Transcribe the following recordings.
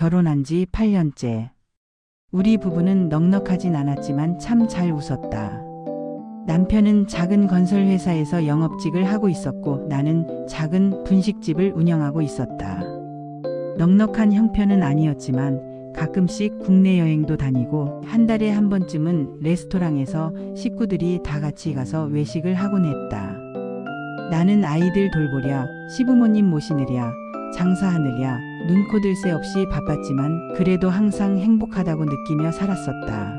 결혼한 지 8년째. 우리 부부는 넉넉하진 않았지만 참 잘 웃었다. 남편은 작은 건설회사에서 영업직을 하고 있었고 나는 작은 분식집을 운영하고 있었다. 넉넉한 형편은 아니었지만 가끔씩 국내 여행도 다니고 한 달에 한 번쯤은 레스토랑에서 식구들이 다 같이 가서 외식을 하곤 했다. 나는 아이들 돌보랴, 시부모님 모시느랴, 장사하느랴 눈코 들 새 없이 바빴지만 그래도 항상 행복하다고 느끼며 살았었다.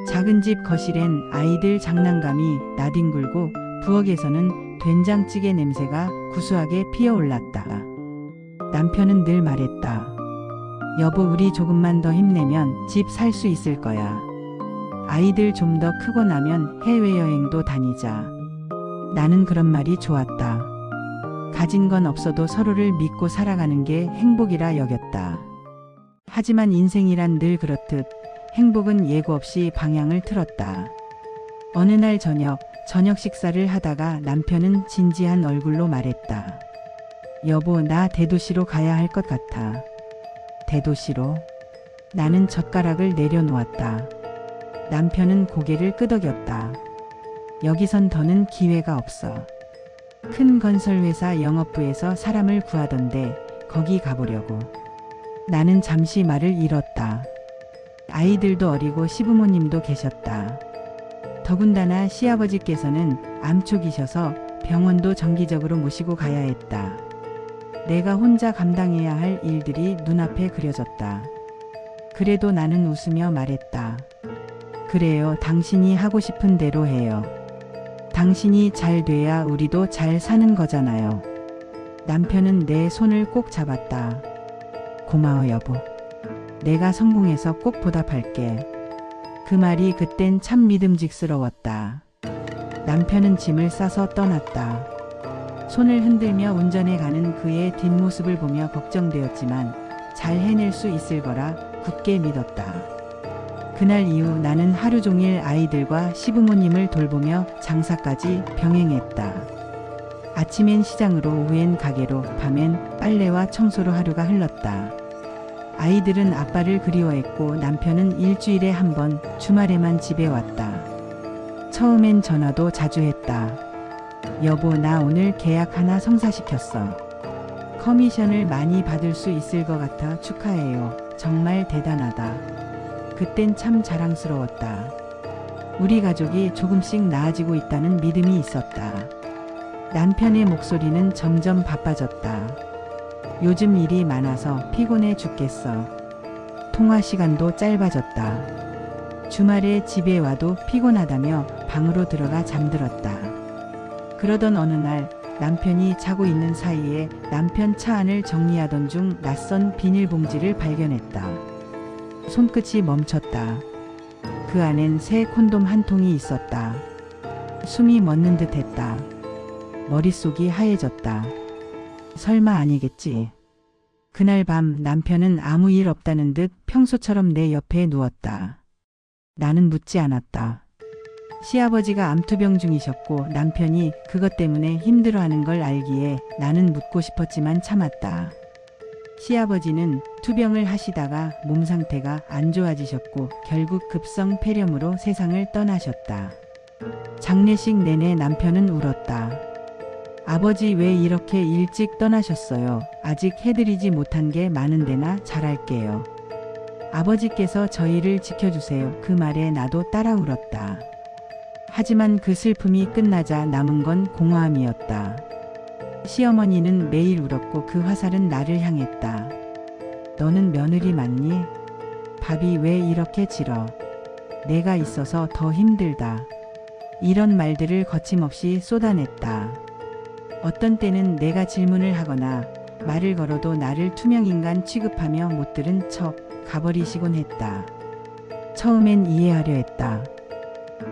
작은 집 거실엔 아이들 장난감이 나뒹굴고 부엌에서는 된장찌개 냄새가 구수하게 피어올랐다. 남편은 늘 말했다. 여보, 우리 조금만 더 힘내면 집 살 수 있을 거야. 아이들 좀 더 크고 나면 해외여행도 다니자. 나는 그런 말이 좋았다. 가진 건 없어도 서로를 믿고 살아가는 게 행복이라 여겼다. 하지만 인생이란 늘 그렇듯 행복은 예고 없이 방향을 틀었다. 어느 날 저녁 식사를 하다가 남편은 진지한 얼굴로 말했다. 여보, 나 대도시로 가야 할 것 같아. 대도시로? 나는 젓가락을 내려놓았다. 남편은 고개를 끄덕였다. 여기선 더는 기회가 없어. 큰 건설회사 영업부에서 사람을 구하던데 거기 가보려고. 나는 잠시 말을 잃었다. 아이들도 어리고 시부모님도 계셨다. 더군다나 시아버지께서는 암초기셔서 병원도 정기적으로 모시고 가야 했다. 내가 혼자 감당해야 할 일들이 눈앞에 그려졌다. 그래도 나는 웃으며 말했다. 그래요, 당신이 하고 싶은 대로 해요. 당신이 잘 돼야 우리도 잘 사는 거잖아요. 남편은 내 손을 꼭 잡았다. 고마워 여보. 내가 성공해서 꼭 보답할게. 그 말이 그땐 참 믿음직스러웠다. 남편은 짐을 싸서 떠났다. 손을 흔들며 운전해 가는 그의 뒷모습을 보며 걱정되었지만 잘 해낼 수 있을 거라 굳게 믿었다. 그날 이후 나는 하루 종일 아이들과 시부모님을 돌보며 장사까지 병행했다. 아침엔 시장으로, 오후엔 가게로, 밤엔 빨래와 청소로 하루가 흘렀다. 아이들은 아빠를 그리워했고 남편은 일주일에 한 번 주말에만 집에 왔다. 처음엔 전화도 자주 했다. 여보, 나 오늘 계약 하나 성사시켰어. 커미션을 많이 받을 수 있을 것 같아 축하해요. 정말 대단하다. 그땐 참 자랑스러웠다. 우리 가족이 조금씩 나아지고 있다는 믿음이 있었다. 남편의 목소리는 점점 바빠졌다. 요즘 일이 많아서 피곤해 죽겠어. 통화 시간도 짧아졌다. 주말에 집에 와도 피곤하다며 방으로 들어가 잠들었다. 그러던 어느 날 남편이 자고 있는 사이에 남편 차 안을 정리하던 중 낯선 비닐봉지를 발견했다. 손끝이 멈췄다. 그 안엔 새 콘돔 한 통이 있었다. 숨이 멎는 듯 했다. 머릿속이 하얘졌다. 설마 아니겠지. 그날 밤 남편은 아무 일 없다는 듯 평소처럼 내 옆에 누웠다. 나는 묻지 않았다. 시아버지가 암투병 중이셨고 남편이 그것 때문에 힘들어하는 걸 알기에 나는 묻고 싶었지만 참았다. 시아버지는 투병을 하시다가 몸 상태가 안 좋아지셨고 결국 급성 폐렴으로 세상을 떠나셨다. 장례식 내내 남편은 울었다. 아버지 왜 이렇게 일찍 떠나셨어요? 아직 해드리지 못한 게 많은데나 잘할게요. 아버지께서 저희를 지켜주세요. 그 말에 나도 따라 울었다. 하지만 그 슬픔이 끝나자 남은 건 공허함이었다. 시어머니는 매일 울었고 그 화살은 나를 향했다. 너는 며느리 맞니? 밥이 왜 이렇게 질어? 내가 있어서 더 힘들다. 이런 말들을 거침없이 쏟아냈다. 어떤 때는 내가 질문을 하거나 말을 걸어도 나를 투명인간 취급하며 못 들은 척 가버리시곤 했다. 처음엔 이해하려 했다.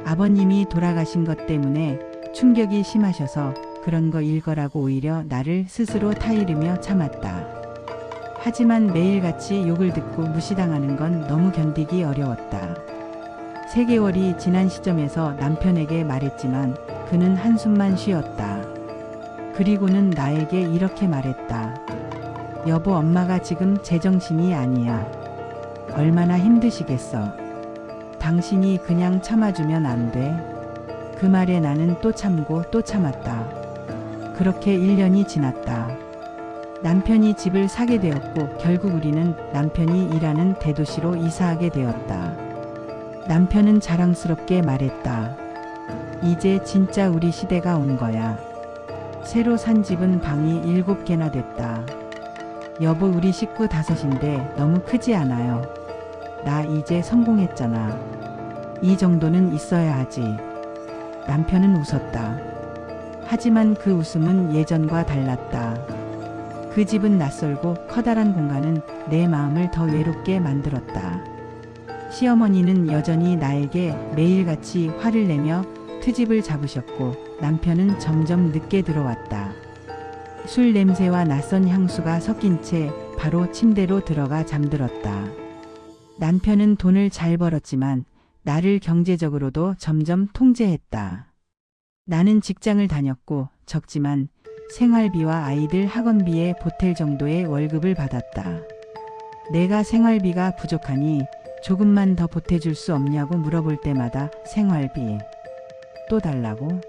아버님이 돌아가신 것 때문에 충격이 심하셔서 그런 거일 거라고 오히려 나를 스스로 타이르며 참았다. 하지만 매일같이 욕을 듣고 무시당하는 건 너무 견디기 어려웠다. 3개월이 지난 시점에서 남편에게 말했지만 그는 한숨만 쉬었다. 그리고는 나에게 이렇게 말했다. 여보, 엄마가 지금 제정신이 아니야. 얼마나 힘드시겠어. 당신이 그냥 참아주면 안 돼. 그 말에 나는 또 참고 또 참았다. 그렇게 1년이 지났다. 남편이 집을 사게 되었고 결국 우리는 남편이 일하는 대도시로 이사하게 되었다. 남편은 자랑스럽게 말했다. 이제 진짜 우리 시대가 온 거야. 새로 산 집은 방이 7개나 됐다. 여보, 우리 식구 5인데 너무 크지 않아요? 나 이제 성공했잖아. 이 정도는 있어야 하지. 남편은 웃었다. 하지만 그 웃음은 예전과 달랐다. 그 집은 낯설고 커다란 공간은 내 마음을 더 외롭게 만들었다. 시어머니는 여전히 나에게 매일같이 화를 내며 트집을 잡으셨고 남편은 점점 늦게 들어왔다. 술 냄새와 낯선 향수가 섞인 채 바로 침대로 들어가 잠들었다. 남편은 돈을 잘 벌었지만 나를 경제적으로도 점점 통제했다. 나는 직장을 다녔고 적지만 생활비와 아이들 학원비에 보탤 정도의 월급을 받았다. 내가 생활비가 부족하니 조금만 더 보태줄 수 없냐고 물어볼 때마다 생활비 또 달라고?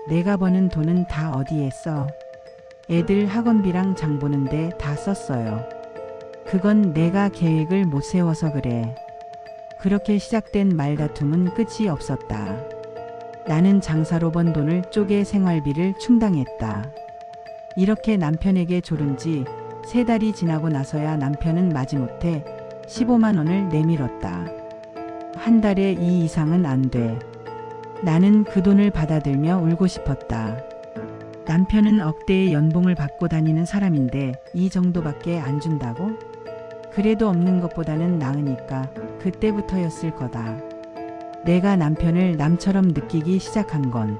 내가 버는 돈은 다 어디에 써? 애들 학원비랑 장 보는데 다 썼어요. 그건 내가 계획을 못 세워서 그래. 그렇게 시작된 말다툼은 끝이 없었다. 나는 장사로 번 돈을 쪼개 생활비를 충당했다. 이렇게 남편에게 졸은 지 3달이 지나고 나서야 남편은 마지못해 15만 원을 내밀었다. 한 달에 이 이상은 안 돼. 나는 그 돈을 받아들며 울고 싶었다. 남편은 억대의 연봉을 받고 다니는 사람인데 이 정도밖에 안 준다고? 그래도 없는 것보다는 나으니까 그때부터였을 거다. 내가 남편을 남처럼 느끼기 시작한 건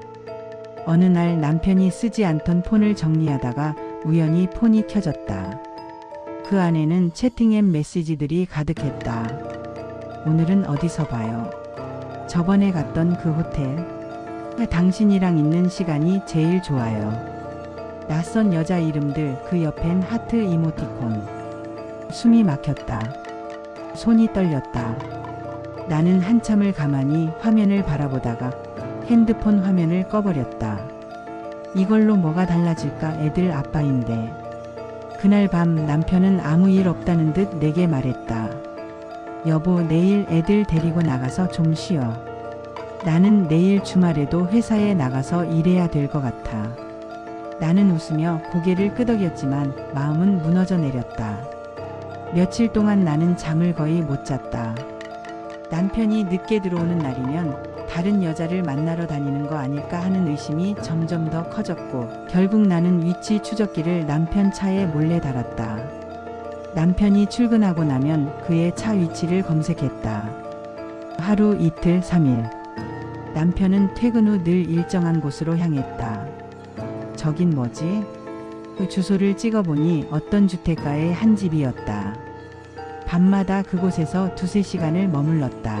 어느 날 남편이 쓰지 않던 폰을 정리하다가 우연히 폰이 켜졌다. 그 안에는 채팅앱 메시지들이 가득했다. 오늘은 어디서 봐요? 저번에 갔던 그 호텔? 당신이랑 있는 시간이 제일 좋아요. 낯선 여자 이름들, 그 옆엔 하트 이모티콘. 숨이 막혔다. 손이 떨렸다. 나는 한참을 가만히 화면을 바라보다가 핸드폰 화면을 꺼버렸다. 이걸로 뭐가 달라질까? 애들 아빠인데. 그날 밤 남편은 아무 일 없다는 듯 내게 말했다. 여보, 내일 애들 데리고 나가서 좀 쉬어. 나는 내일 주말에도 회사에 나가서 일해야 될 것 같아. 나는 웃으며 고개를 끄덕였지만 마음은 무너져 내렸다. 며칠 동안 나는 잠을 거의 못 잤다. 남편이 늦게 들어오는 날이면 다른 여자를 만나러 다니는 거 아닐까 하는 의심이 점점 더 커졌고 결국 나는 위치 추적기를 남편 차에 몰래 달았다. 남편이 출근하고 나면 그의 차 위치를 검색했다. 하루, 이틀, 3일. 남편은 퇴근 후 늘 일정한 곳으로 향했다. 저긴 뭐지? 그 주소를 찍어보니 어떤 주택가의 한 집이었다. 밤마다 그곳에서 2~3시간을 머물렀다.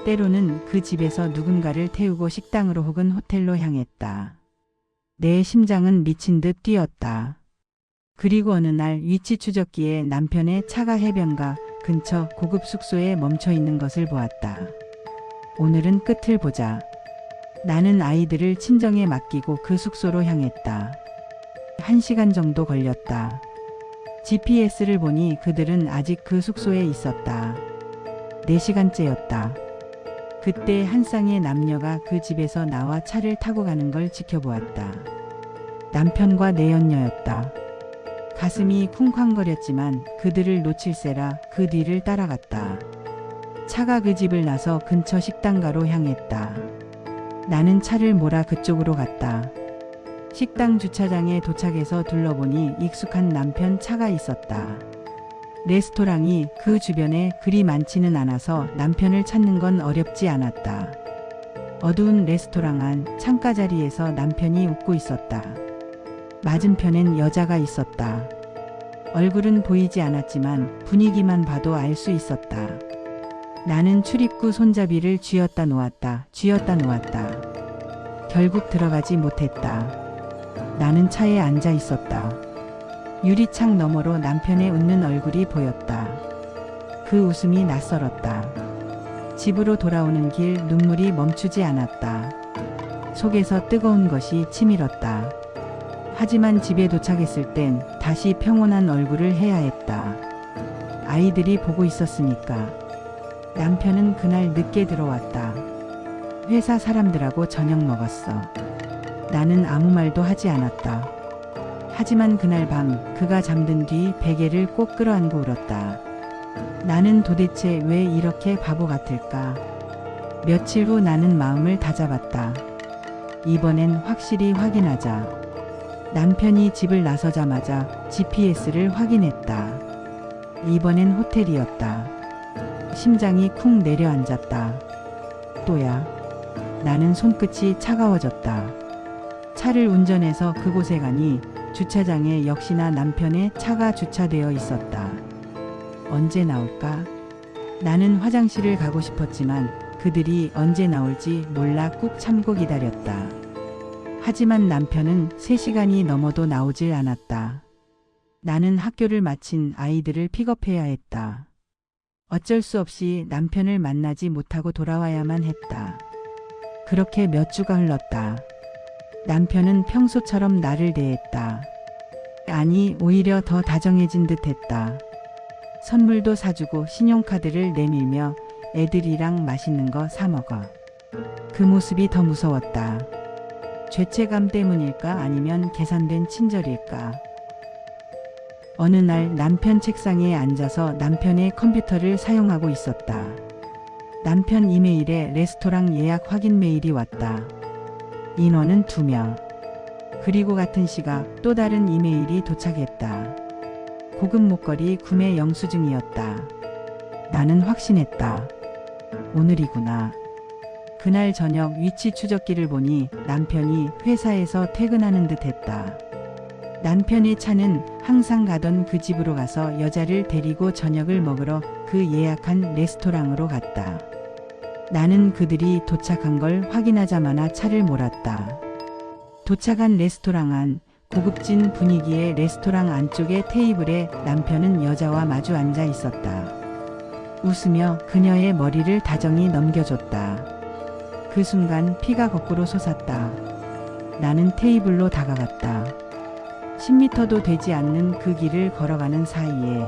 때로는 그 집에서 누군가를 태우고 식당으로 혹은 호텔로 향했다. 내 심장은 미친 듯 뛰었다. 그리고 어느 날 위치 추적기에 남편의 차가 해변가 근처 고급 숙소에 멈춰 있는 것을 보았다. 오늘은 끝을 보자. 나는 아이들을 친정에 맡기고 그 숙소로 향했다. 1시간 정도 걸렸다. GPS를 보니 그들은 아직 그 숙소에 있었다. 4시간째였다. 그때 한 쌍의 남녀가 그 집에서 나와 차를 타고 가는 걸 지켜보았다. 남편과 내연녀였다. 가슴이 쿵쾅거렸지만 그들을 놓칠세라 그 뒤를 따라갔다. 차가 그 집을 나서 근처 식당가로 향했다. 나는 차를 몰아 그쪽으로 갔다. 식당 주차장에 도착해서 둘러보니 익숙한 남편 차가 있었다. 레스토랑이 그 주변에 그리 많지는 않아서 남편을 찾는 건 어렵지 않았다. 어두운 레스토랑 안 창가 자리에서 남편이 웃고 있었다. 맞은편엔 여자가 있었다. 얼굴은 보이지 않았지만 분위기만 봐도 알 수 있었다. 나는 출입구 손잡이를 쥐었다 놓았다. 결국 들어가지 못했다. 나는 차에 앉아 있었다. 유리창 너머로 남편의 웃는 얼굴이 보였다. 그 웃음이 낯설었다. 집으로 돌아오는 길 눈물이 멈추지 않았다. 속에서 뜨거운 것이 치밀었다. 하지만 집에 도착했을 땐 다시 평온한 얼굴을 해야 했다. 아이들이 보고 있었으니까. 남편은 그날 늦게 들어왔다. 회사 사람들하고 저녁 먹었어. 나는 아무 말도 하지 않았다. 하지만 그날 밤 그가 잠든 뒤 베개를 꼭 끌어안고 울었다. 나는 도대체 왜 이렇게 바보 같을까? 며칠 후 나는 마음을 다잡았다. 이번엔 확실히 확인하자. 남편이 집을 나서자마자 GPS를 확인했다. 이번엔 호텔이었다. 심장이 쿵 내려앉았다. 또야. 나는 손끝이 차가워졌다. 차를 운전해서 그곳에 가니 주차장에 역시나 남편의 차가 주차되어 있었다. 언제 나올까? 나는 화장실을 가고 싶었지만 그들이 언제 나올지 몰라 꾹 참고 기다렸다. 하지만 남편은 3시간이 넘어도 나오질 않았다. 나는 학교를 마친 아이들을 픽업해야 했다. 어쩔 수 없이 남편을 만나지 못하고 돌아와야만 했다. 그렇게 몇 주가 흘렀다. 남편은 평소처럼 나를 대했다. 아니, 오히려 더 다정해진 듯 했다. 선물도 사주고 신용카드를 내밀며 애들이랑 맛있는 거 사 먹어. 그 모습이 더 무서웠다. 죄책감 때문일까 아니면 계산된 친절일까? 어느 날 남편 책상에 앉아서 남편의 컴퓨터를 사용하고 있었다. 남편 이메일에 레스토랑 예약 확인 메일이 왔다. 인원은 2명. 그리고 같은 시각 또 다른 이메일이 도착했다. 고급 목걸이 구매 영수증이었다. 나는 확신했다. 오늘이구나. 그날 저녁 위치 추적기를 보니 남편이 회사에서 퇴근하는 듯 했다. 남편의 차는 항상 가던 그 집으로 가서 여자를 데리고 저녁을 먹으러 그 예약한 레스토랑으로 갔다. 나는 그들이 도착한 걸 확인하자마자 차를 몰았다. 도착한 레스토랑 안, 고급진 분위기의 레스토랑 안쪽의 테이블에 남편은 여자와 마주 앉아 있었다. 웃으며 그녀의 머리를 다정히 넘겨줬다. 그 순간 피가 거꾸로 솟았다. 나는 테이블로 다가갔다. 10m도 되지 않는 그 길을 걸어가는 사이에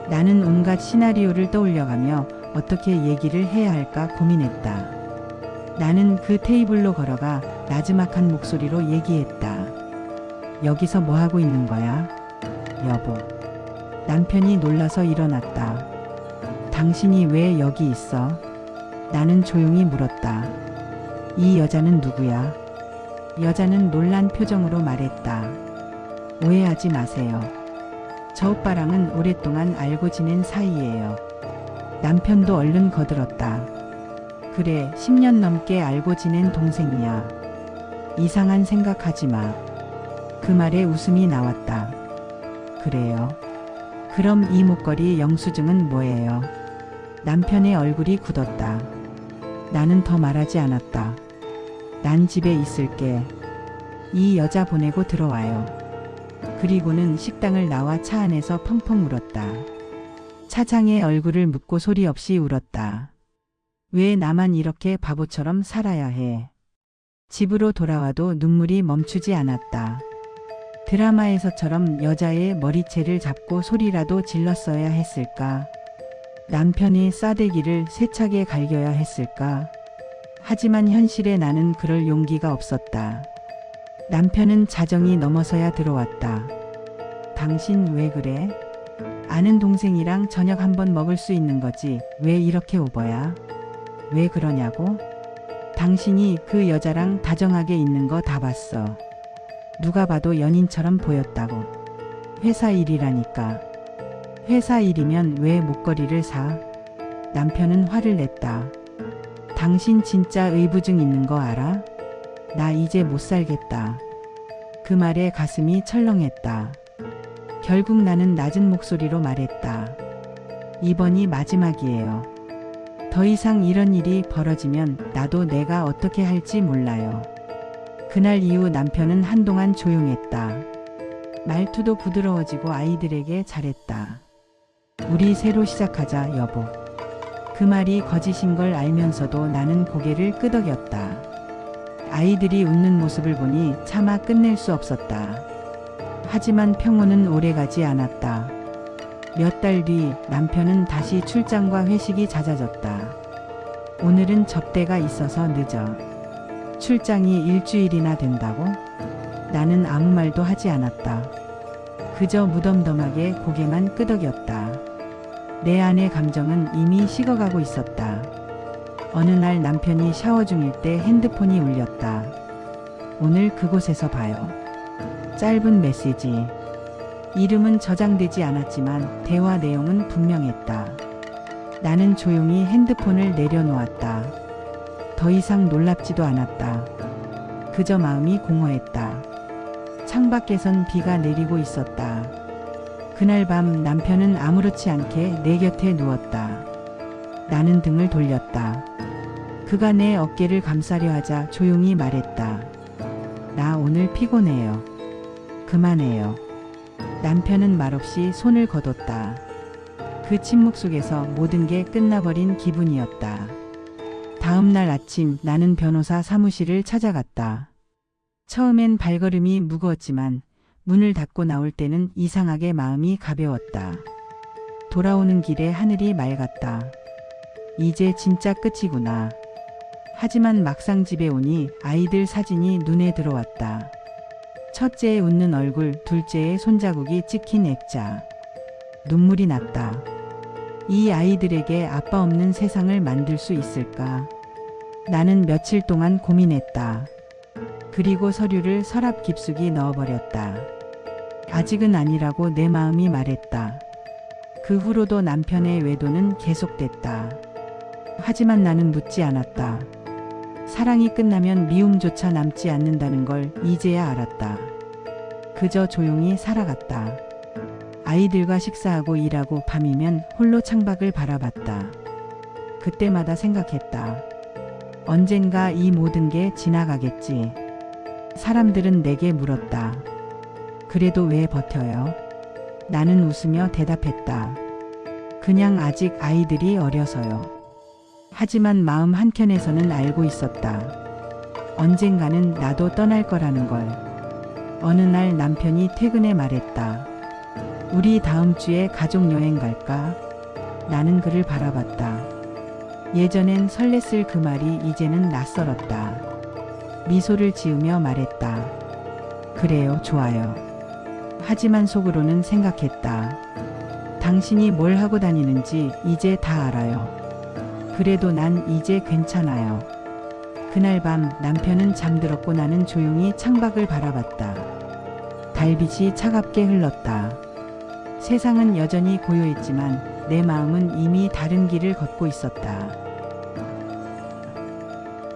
나는 온갖 시나리오를 떠올려가며 어떻게 얘기를 해야 할까 고민했다. 나는 그 테이블로 걸어가 나지막한 목소리로 얘기했다. 여기서 뭐 하고 있는 거야? 여보. 남편이 놀라서 일어났다. 당신이 왜 여기 있어? 나는 조용히 물었다. 이 여자는 누구야? 여자는 놀란 표정으로 말했다. 오해하지 마세요. 저 오빠랑은 오랫동안 알고 지낸 사이예요. 남편도 얼른 거들었다. 그래, 10년 넘게 알고 지낸 동생이야. 이상한 생각하지 마. 그 말에 웃음이 나왔다. 그래요. 그럼 이 목걸이 영수증은 뭐예요? 남편의 얼굴이 굳었다. 나는 더 말하지 않았다. 난 집에 있을게. 이 여자 보내고 들어와요. 그리고는 식당을 나와 차 안에서 펑펑 울었다. 차장의 얼굴을 묻고 소리 없이 울었다. 왜 나만 이렇게 바보처럼 살아야 해? 집으로 돌아와도 눈물이 멈추지 않았다. 드라마에서처럼 여자의 머리채를 잡고 소리라도 질렀어야 했을까? 남편의 싸대기를 세차게 갈겨야 했을까? 하지만 현실에 나는 그럴 용기가 없었다. 남편은 자정이 넘어서야 들어왔다. 당신 왜 그래? 아는 동생이랑 저녁 한번 먹을 수 있는 거지. 왜 이렇게 오버야? 왜 그러냐고? 당신이 그 여자랑 다정하게 있는 거 다 봤어. 누가 봐도 연인처럼 보였다고. 회사 일이라니까. 회사 일이면 왜 목걸이를 사? 남편은 화를 냈다. 당신 진짜 의부증 있는 거 알아? 나 이제 못 살겠다. 그 말에 가슴이 철렁했다. 결국 나는 낮은 목소리로 말했다. 이번이 마지막이에요. 더 이상 이런 일이 벌어지면 나도 내가 어떻게 할지 몰라요. 그날 이후 남편은 한동안 조용했다. 말투도 부드러워지고 아이들에게 잘했다. 우리 새로 시작하자, 여보. 그 말이 거짓인 걸 알면서도 나는 고개를 끄덕였다. 아이들이 웃는 모습을 보니 차마 끝낼 수 없었다. 하지만 평온은 오래가지 않았다. 몇 달 뒤 남편은 다시 출장과 회식이 잦아졌다. 오늘은 접대가 있어서 늦어. 출장이 일주일이나 된다고? 나는 아무 말도 하지 않았다. 그저 무덤덤하게 고개만 끄덕였다. 내 안의 감정은 이미 식어가고 있었다. 어느 날 남편이 샤워 중일 때 핸드폰이 울렸다. 오늘 그곳에서 봐요. 짧은 메시지. 이름은 저장되지 않았지만 대화 내용은 분명했다. 나는 조용히 핸드폰을 내려놓았다. 더 이상 놀랍지도 않았다. 그저 마음이 공허했다. 창밖에선 비가 내리고 있었다. 그날 밤 남편은 아무렇지 않게 내 곁에 누웠다. 나는 등을 돌렸다. 그가 내 어깨를 감싸려 하자 조용히 말했다. 나 오늘 피곤해요. 그만해요. 남편은 말없이 손을 거뒀다. 그 침묵 속에서 모든 게 끝나버린 기분이었다. 다음 날 아침 나는 변호사 사무실을 찾아갔다. 처음엔 발걸음이 무거웠지만 문을 닫고 나올 때는 이상하게 마음이 가벼웠다. 돌아오는 길에 하늘이 맑았다. 이제 진짜 끝이구나. 하지만 막상 집에 오니 아이들 사진이 눈에 들어왔다. 첫째의 웃는 얼굴, 둘째의 손자국이 찍힌 액자. 눈물이 났다. 이 아이들에게 아빠 없는 세상을 만들 수 있을까? 나는 며칠 동안 고민했다. 그리고 서류를 서랍 깊숙이 넣어버렸다. 아직은 아니라고 내 마음이 말했다. 그 후로도 남편의 외도는 계속됐다. 하지만 나는 묻지 않았다. 사랑이 끝나면 미움조차 남지 않는다는 걸 이제야 알았다. 그저 조용히 살아갔다. 아이들과 식사하고 일하고 밤이면 홀로 창밖을 바라봤다. 그때마다 생각했다. 언젠가 이 모든 게 지나가겠지. 사람들은 내게 물었다. 그래도 왜 버텨요? 나는 웃으며 대답했다. 그냥 아직 아이들이 어려서요. 하지만 마음 한켠에서는 알고 있었다. 언젠가는 나도 떠날 거라는 걸. 어느 날 남편이 퇴근에 말했다. 우리 다음 주에 가족 여행 갈까? 나는 그를 바라봤다. 예전엔 설렜을 그 말이 이제는 낯설었다. 미소를 지으며 말했다. 그래요, 좋아요. 하지만 속으로는 생각했다. 당신이 뭘 하고 다니는지 이제 다 알아요. 그래도 난 이제 괜찮아요. 그날 밤 남편은 잠들었고 나는 조용히 창밖을 바라봤다. 달빛이 차갑게 흘렀다. 세상은 여전히 고요했지만 내 마음은 이미 다른 길을 걷고 있었다.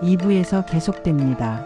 2부에서 계속됩니다.